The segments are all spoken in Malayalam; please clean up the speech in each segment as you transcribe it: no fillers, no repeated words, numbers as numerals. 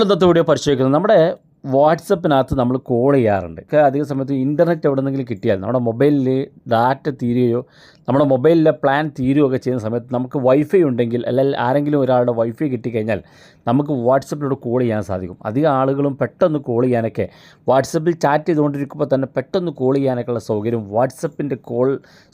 ഇന്നത്തെ വീഡിയോ പരിശോധിക്കുന്നത് നമ്മുടെ വാട്സപ്പിനകത്ത് നമ്മൾ കോൾ ചെയ്യാറുണ്ട്. അധിക സമയത്ത് ഇൻ്റർനെറ്റ് എവിടെ നിന്നെങ്കിലും കിട്ടിയാൽ നമ്മുടെ മൊബൈലിൽ ഡാറ്റ തീരുകയോ നമ്മുടെ മൊബൈലിലെ പ്ലാൻ തീരുകയൊക്കെ ചെയ്യുന്ന സമയത്ത് നമുക്ക് വൈഫൈ ഉണ്ടെങ്കിൽ അല്ലെങ്കിൽ ആരെങ്കിലും ഒരാളുടെ വൈഫൈ കിട്ടിക്കഴിഞ്ഞാൽ നമുക്ക് വാട്സപ്പിലൂടെ കോൾ ചെയ്യാൻ സാധിക്കും. അധികം ആളുകളും പെട്ടെന്ന് കോൾ ചെയ്യാനൊക്കെ വാട്സപ്പിൽ ചാറ്റ് ചെയ്തുകൊണ്ടിരിക്കുമ്പോൾ തന്നെ പെട്ടെന്ന് കോൾ ചെയ്യാനൊക്കെയുള്ള സൗകര്യം വാട്സപ്പിൻ്റെ കോൾ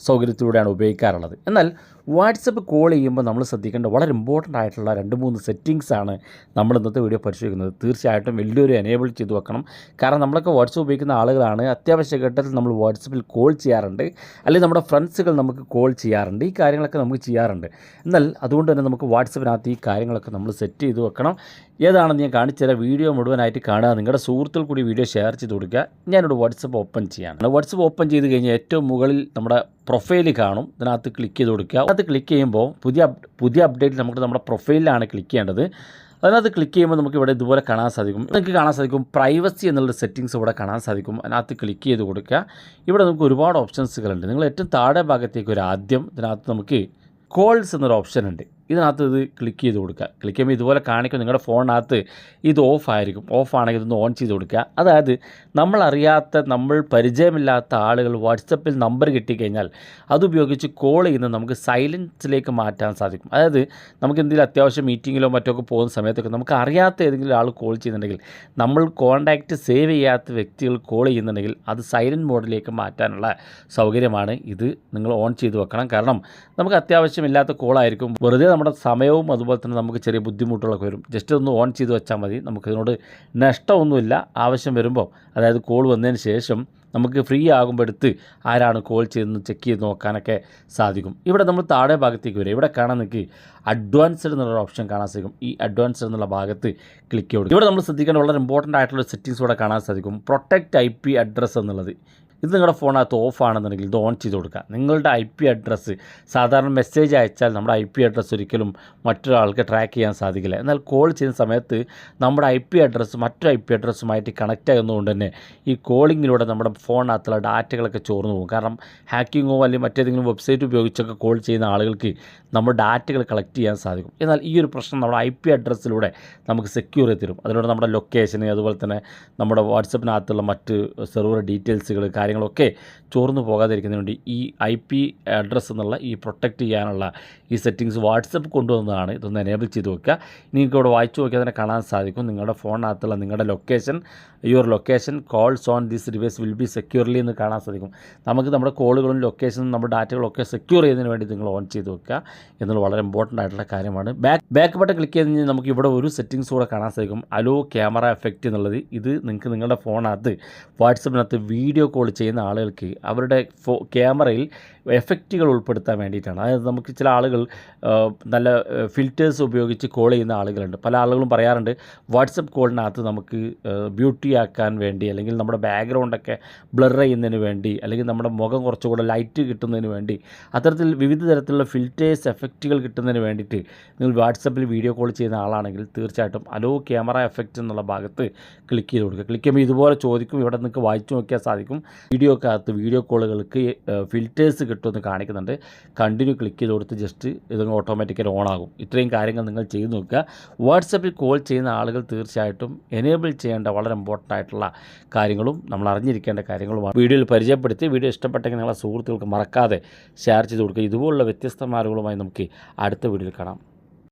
സൗകര്യത്തിലൂടെയാണ് ഉപയോഗിക്കാറുള്ളത്. എന്നാൽ വാട്സപ്പ് കോൾ ചെയ്യുമ്പോൾ നമ്മൾ ശ്രദ്ധിക്കേണ്ട വളരെ ഇമ്പോർട്ടൻ്റ് ആയിട്ടുള്ള 2-3 സെറ്റിങ്സാണ് നമ്മൾ ഇന്നത്തെ വീഡിയോ പരിശോധിക്കുന്നത്. തീർച്ചയായിട്ടും വലിയൊരു എനേബിൾ ചെയ്ത് വെക്കണം. കാരണം നമ്മളൊക്കെ വാട്സപ്പ് ഉപയോഗിക്കുന്ന ആളുകളാണ്. അത്യാവശ്യ ഘട്ടത്തിൽ നമ്മൾ വാട്സപ്പിൽ കോൾ ചെയ്യാറുണ്ട്, അല്ലെങ്കിൽ നമ്മുടെ ഫ്രണ്ട്സുകൾ നമുക്ക് കോൾ ചെയ്യാറുണ്ട്. ഈ കാര്യങ്ങളൊക്കെ നമുക്ക് ചെയ്യാറുണ്ട്. എന്നാൽ അതുകൊണ്ട് തന്നെ നമുക്ക് വാട്സപ്പിനകത്ത് ഈ കാര്യങ്ങളൊക്കെ നമ്മൾ സെറ്റ് ചെയ്ത് വെക്കണം. ഏതാണെന്ന് ഞാൻ കാണിച്ചു തരാം. വീഡിയോ മുഴുവനായിട്ട് കാണുക. നിങ്ങളുടെ സുഹൃത്തുക്കൾ കൂടി വീഡിയോ ഷെയർ ചെയ്ത് കൊടുക്കുക. ഞാനിവിടെ വാട്സപ്പ് ഓപ്പൺ ചെയ്യാണ്. വാട്സപ്പ് ഓപ്പൺ ചെയ്ത് കഴിഞ്ഞാൽ ഏറ്റവും മുകളിൽ നമ്മുടെ പ്രൊഫൈൽ കാണും. ഇതിനകത്ത് ക്ലിക്ക് ചെയ്ത് കൊടുക്കുക. അതിനകത്ത് ക്ലിക്ക് ചെയ്യുമ്പോൾ പുതിയ അപ്ഡേറ്റ് നമുക്ക് നമ്മുടെ പ്രൊഫൈലിലാണ് ക്ലിക്ക് ചെയ്യേണ്ടത്. അതിനകത്ത് ക്ലിക്ക് ചെയ്യുമ്പോൾ നമുക്ക് ഇവിടെ ഇതുപോലെ കാണാൻ സാധിക്കും. നിങ്ങൾക്ക് കാണാൻ സാധിക്കും പ്രൈവസി എന്നുള്ള സെറ്റിങ്സ് ഇവിടെ കാണാൻ സാധിക്കും. അതിനകത്ത് ക്ലിക്ക് ചെയ്ത് കൊടുക്കുക. ഇവിടെ നമുക്ക് ഒരുപാട് ഓപ്ഷൻസുകളുണ്ട്. നിങ്ങൾ ഏറ്റവും താഴെ ഭാഗത്തേക്ക് ആദ്യം ഇതിനകത്ത് നമുക്ക് കോൾസ് എന്നൊരു ഓപ്ഷൻ ഉണ്ട്. ഇതിനകത്ത് ഇത് ക്ലിക്ക് ചെയ്ത് കൊടുക്കുക. ക്ലിക്ക് ചെയ്യുമ്പോൾ ഇതുപോലെ കാണിക്കും. നിങ്ങളുടെ ഫോണിനകത്ത് ഇത് ഓഫ് ആയിരിക്കും. ഓഫ് ആണെങ്കിൽ ഇതൊന്ന് ഓൺ ചെയ്ത് കൊടുക്കുക. അതായത് നമ്മളറിയാത്ത നമ്മൾ പരിചയമില്ലാത്ത ആളുകൾ വാട്സപ്പിൽ നമ്പർ കിട്ടിക്കഴിഞ്ഞാൽ അതുപയോഗിച്ച് കോൾ ചെയ്യുന്നത് നമുക്ക് സൈലൻസിലേക്ക് മാറ്റാൻ സാധിക്കും. അതായത് നമുക്ക് എന്തെങ്കിലും അത്യാവശ്യം മീറ്റിങ്ങിലോ മറ്റൊക്കെ പോകുന്ന സമയത്തൊക്കെ നമുക്ക് അറിയാത്ത ഏതെങ്കിലും ആൾ കോൾ ചെയ്യുന്നുണ്ടെങ്കിൽ, നമ്മൾ കോൺടാക്റ്റ് സേവ് ചെയ്യാത്ത വ്യക്തികൾ കോൾ ചെയ്യുന്നുണ്ടെങ്കിൽ അത് സൈലൻറ്റ് മോഡിലേക്ക് മാറ്റാനുള്ള സൗകര്യമാണ് ഇത്. നിങ്ങൾ ഓൺ ചെയ്ത് വെക്കണം. കാരണം നമുക്ക് അത്യാവശ്യമില്ലാത്ത കോളായിരിക്കും. വെറുതെ നമ്മുടെ സമയവും അതുപോലെ തന്നെ നമുക്ക് ചെറിയ ബുദ്ധിമുട്ടുകളൊക്കെ വരും. ജസ്റ്റ് ഒന്ന് ഓൺ ചെയ്ത് വെച്ചാൽ മതി. നമുക്കിതിനോട് നഷ്ടമൊന്നുമില്ല. ആവശ്യം വരുമ്പോൾ, അതായത് കോൾ വന്നതിന് ശേഷം നമുക്ക് ഫ്രീ ആകുമ്പോൾ എടുത്ത് ആരാണ് കോൾ ചെയ്തെന്ന് ചെക്ക് ചെയ്ത് നോക്കാനൊക്കെ സാധിക്കും. ഇവിടെ നമ്മൾ താഴെ ഭാഗത്തേക്ക് വരും. ഇവിടെ കാണാൻ നിങ്ങൾക്ക് അഡ്വാൻസ്ഡ് എന്നുള്ള ഓപ്ഷൻ കാണാൻ സാധിക്കും. ഈ അഡ്വാൻസ്ഡ് എന്നുള്ള ഭാഗത്ത് ക്ലിക്ക് ചെയ്യും. ഇവിടെ നമ്മൾ ശ്രദ്ധിക്കേണ്ട വളരെ ഇമ്പോർട്ടൻ്റ് ആയിട്ടുള്ള സെറ്റിങ്സ് ഇവിടെ കാണാൻ സാധിക്കും. പ്രൊട്ടക്റ്റ് IP അഡ്രസ്സ് എന്നുള്ളത്. ഇത് നിങ്ങളുടെ ഫോണിനകത്ത് ഓഫ് ആണെന്നുണ്ടെങ്കിൽ ഇത് ഓൺ ചെയ്ത് കൊടുക്കുക. നിങ്ങളുടെ IP അഡ്രസ്സ് സാധാരണ മെസ്സേജ് അയച്ചാൽ നമ്മുടെ IP അഡ്രസ്സ് ഒരിക്കലും മറ്റൊരാൾക്ക് ട്രാക്ക് ചെയ്യാൻ സാധിക്കില്ല. എന്നാൽ കോൾ ചെയ്യുന്ന സമയത്ത് നമ്മുടെ IP അഡ്രസ്സ് മറ്റൊരു IP അഡ്രസ്സുമായിട്ട് കണക്റ്റ് ആകുന്നതുകൊണ്ട് തന്നെ ഈ കോളിങ്ങിലൂടെ നമ്മുടെ ഫോണിനകത്തുള്ള ഡാറ്റകളൊക്കെ ചോർന്നു പോകും. കാരണം ഹാക്കിങ്ങോ അല്ലെങ്കിൽ മറ്റേതെങ്കിലും വെബ്സൈറ്റ് ഉപയോഗിച്ചൊക്കെ കോൾ ചെയ്യുന്ന ആളുകൾക്ക് നമ്മുടെ ഡാറ്റകൾ കളക്ട് ചെയ്യാൻ സാധിക്കും. എന്നാൽ ഈ ഒരു പ്രശ്നം നമ്മുടെ IP അഡ്രസ്സിലൂടെ നമുക്ക് സെക്യൂർ ചെയ്ത് തരും. അതിലൂടെ നമ്മുടെ ലൊക്കേഷന് അതുപോലെ തന്നെ നമ്മുടെ വാട്സപ്പിനകത്തുള്ള മറ്റ് സെർവർ ഡീറ്റെയിൽസുകൾ കാര്യങ്ങളൊക്കെ ചോർന്നു പോകാതിരിക്കുന്നതിന് വേണ്ടി ഈ IP അഡ്രസ്സ് എന്നുള്ള ഈ പ്രൊട്ടക്റ്റ് ചെയ്യാനുള്ള ഈ സെറ്റിങ്സ് വാട്സപ്പ് കൊണ്ടുവന്നതാണ്. ഇതൊന്ന് എനേബിൾ ചെയ്ത് വെക്കുക. നിങ്ങൾക്ക് ഇവിടെ വായിച്ചു നോക്കിയാൽ തന്നെ കാണാൻ സാധിക്കും നിങ്ങളുടെ ഫോണിനകത്തുള്ള നിങ്ങളുടെ location, your location calls on this device will be securely എന്ന് കാണാൻ സാധിക്കും. നമുക്ക് നമ്മുടെ കോളുകളും ലൊക്കേഷനും നമ്മുടെ ഡാറ്റകളൊക്കെ സെക്യൂർ ചെയ്യുന്നതിന് വേണ്ടി നിങ്ങൾ ഓൺ ചെയ്ത് വെക്കുക എന്നുള്ളത് വളരെ ഇമ്പോർട്ടൻ്റ് ആയിട്ടുള്ള കാര്യമാണ്. ബാക്ക് ബട്ടൺ ക്ലിക്ക് ചെയ്ത് കഴിഞ്ഞാൽ നമുക്ക് ഇവിടെ ഒരു സെറ്റിങ്സ് കൂടെ കാണാൻ സാധിക്കും. അലോ ക്യാമറ എഫക്റ്റ് എന്നുള്ളത്. ഇത് നിങ്ങൾക്ക് നിങ്ങളുടെ ഫോണിനകത്ത് വാട്സപ്പിനകത്ത് വീഡിയോ കോൾ ചെയ്യുന്ന ആളുകൾക്ക് അവരുടെ ക്യാമറയിൽ എഫക്റ്റുകൾ ഉൾപ്പെടുത്താൻ വേണ്ടിയിട്ടാണ്. അതായത് നമുക്ക് ചില ആളുകൾ നല്ല ഫിൽറ്റേഴ്സ് ഉപയോഗിച്ച് കോൾ ചെയ്യുന്ന ആളുകളുണ്ട്. പല ആളുകളും പറയാറുണ്ട് വാട്സപ്പ് കോളിനകത്ത് നമുക്ക് ബ്യൂട്ടി ആക്കാൻ വേണ്ടി, അല്ലെങ്കിൽ നമ്മുടെ ബാക്ക്ഗ്രൗണ്ടൊക്കെ ബ്ലർ ചെയ്യുന്നതിന് വേണ്ടി, അല്ലെങ്കിൽ നമ്മുടെ മുഖം കുറച്ചുകൂടെ ലൈറ്റ് കിട്ടുന്നതിന് വേണ്ടി, അത്തരത്തിൽ വിവിധ തരത്തിലുള്ള ഫിൽറ്റേഴ്സ് എഫക്റ്റുകൾ കിട്ടുന്നതിന് വേണ്ടിയിട്ട് നിങ്ങൾ വാട്സപ്പിൽ വീഡിയോ കോൾ ചെയ്യുന്ന ആളാണെങ്കിൽ തീർച്ചയായിട്ടും അലോ ക്യാമറ എഫക്റ്റ് എന്നുള്ള ഭാഗത്ത് ക്ലിക്ക് ചെയ്ത് കൊടുക്കുക. ക്ലിക്ക് ചെയ്യുമ്പോൾ ഇതുപോലെ ചോദിക്കും. ഇവിടെ നിങ്ങൾക്ക് വായിച്ചു നോക്കിയാൽ സാധിക്കും വീഡിയോക്കകത്ത് വീഡിയോ കോളുകൾക്ക് ഫിൽറ്റേഴ്സ് കിട്ടുമെന്ന് കാണിക്കുന്നുണ്ട്. കണ്ടിന്യൂ ക്ലിക്ക് ചെയ്ത് കൊടുത്ത് ജസ്റ്റ് ഇതൊന്ന് ഓട്ടോമാറ്റിക്കലി ഓൺ ആകും. ഇത്രയും കാര്യങ്ങൾ നിങ്ങൾ ചെയ്ത് നോക്കുക. വാട്സപ്പിൽ കോൾ ചെയ്യുന്ന ആളുകൾ തീർച്ചയായിട്ടും എനേബിൾ ചെയ്യേണ്ട വളരെ ഇമ്പോർട്ടൻ്റ് ആയിട്ടുള്ള കാര്യങ്ങളും നമ്മൾ അറിഞ്ഞിരിക്കേണ്ട കാര്യങ്ങളുമാണ് വീഡിയോയിൽ പരിചയപ്പെടുത്തി. വീഡിയോ ഇഷ്ടപ്പെട്ടെങ്കിൽ നിങ്ങളെ സുഹൃത്തുക്കൾക്ക് മറക്കാതെ ഷെയർ ചെയ്ത് കൊടുക്കുക. ഇതുപോലുള്ള വ്യത്യസ്തമായ അറിവുകളുമായി നമുക്ക് അടുത്ത വീഡിയോയിൽ കാണാം.